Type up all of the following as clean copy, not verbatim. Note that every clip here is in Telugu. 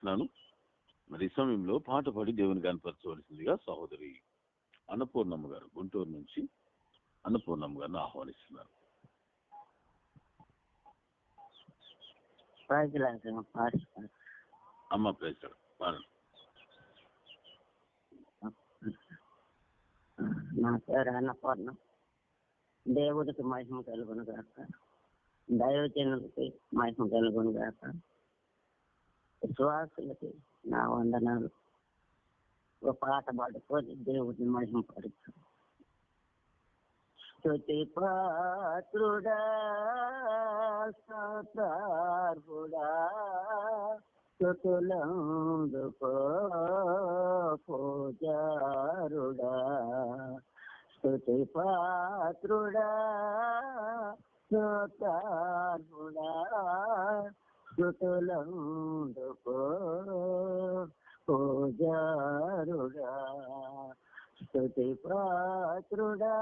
నాను మరి ఈ సమయంలో పాట పాడి దేవుని కనపరచవలసిందిగా సహోదరి అన్నపూర్ణమ్మ గారు గుంటూరు నుంచి అన్నపూర్ణమ్మ గారిని ఆహ్వానిస్తున్నారు. అమ్మ ప్రైజ్ పాడండి. నా పేరు అన్నపూర్ణ. దేవుడికి మహిమ కలుగును గాక, దైవజనులకి మహిమ కలుగును గాక, విశ్వాసులకి నా వందనాలు. ఒక పాట పాడుకొని దేవుడిని మహిమ పడుతు. స్తుతి పాత్రుడా స్తోత్రార్హుడా స్తుతులందుకో పూజారుడా. స్తుతి పాత్రుడా స్తోత్రార్హుడా స్తుతులందుకో పూజారుడా. స్తుతి పాత్రుడా.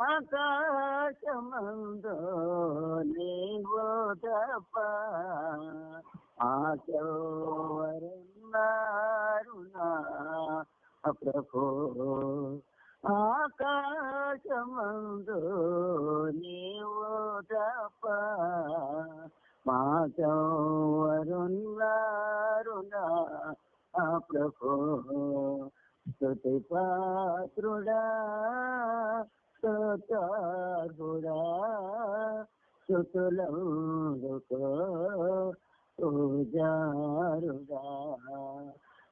ఆకాశమందు నీవు తప్ప ఆకెవరున్నారు నా ప్రభు. ఆకాశమందు నీవు తప్ప మాకెవరున్నారు నా ప్రభు. స్తుతి పాత్రుడా స్తోత్రార్హుడా స్తుతులందుకో పూజారుడా.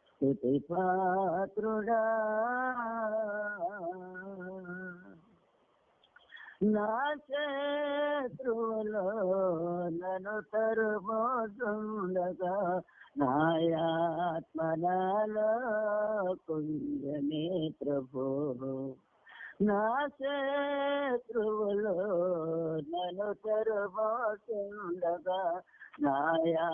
స్తుతి పాత్రుడా. నా శత్రువులో నన్ను తరుమోతుండగా నాయాత్మనాలో కుంజనే ప్రభు. నా శత్రువులో నన్ను తరుమోతుండగా నాయాత్మనాలో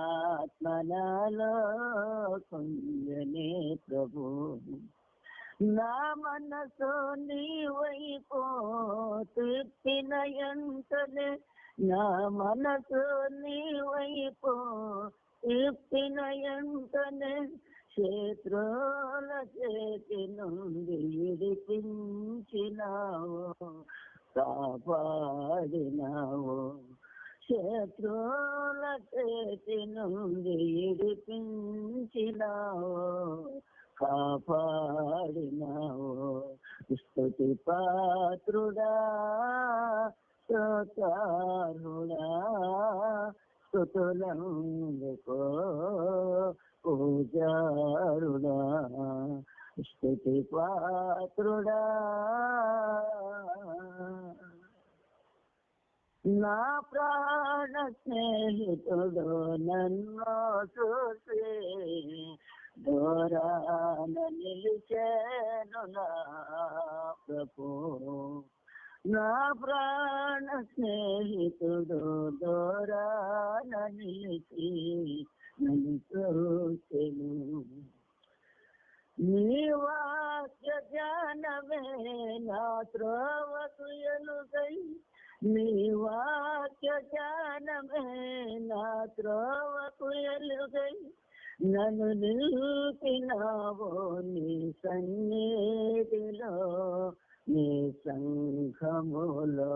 కుంజనే ప్రభు. నా మనసు నీ వైపు తిప్పిన ఎంతనే, నా మనసు నీ వైపు తిప్పిన ఎంతనే శత్రువుల చేతి నుండి విడిపించినావు కాపాడినావు. శత్రువుల చేతి నుండి విడిపించినావు కాపాడినావు. స్తుతి పాత్రుడా స్తోత్రార్హుడా స్తుతులందుకో పూజారుడా. స్తుతి పాత్రుడా. నా ప్రాణ స్నేహితుడు నన్ను చూసి దూరాన నిలిచేను నా ప్రభు. నా ప్రాణ స్నేహితుడు దూరాన నిలిచి నన్ను చూసెను. నీ వాక్య జ్ఞానమే నా త్రోవకు ఎలుగై, నీ వాక్య జ్ఞానమే నా త్రోవకు ఎలుగై నన్ను నిలిపినావో నీ సన్నిధిలో నీ సంఘములో.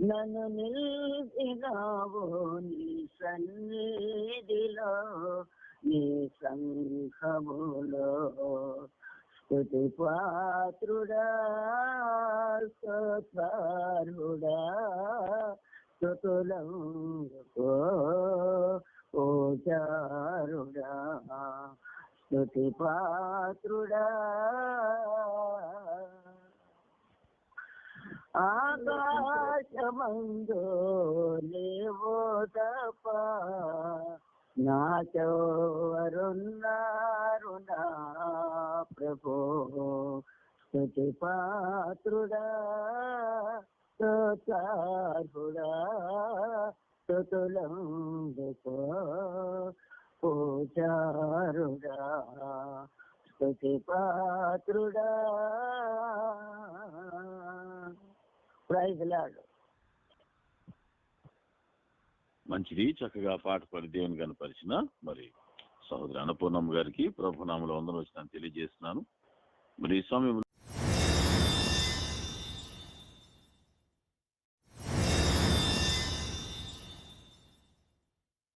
నన్ను నిలిపినావో నీ సన్నిధిలో నీ సంఘములో. స్తుతి పాత్రుడా స్తోత్రార్హుడా స్తుతులందుకో పూజారుడా. స్తుతి పాత్రుడా. ఆకాశమందు నీవు తప్ప నాకెవరున్నారు నా ప్రభు. స్తుతి పాత్రుడా స్తోత్రార్హుడా స్తుతులందుకో పూజారుడా. స్తుతి పాత్రుడా. Praise Lord. మంచిది, చక్కగా పాట పాడి దేవుని కనపరిచిన మరి సహోదరి అన్నపూర్ణమ్మ గారికి ప్రభునామలో వందనం వచ్చిన తెలియజేస్తున్నాను. మరి ఈ సమయంలో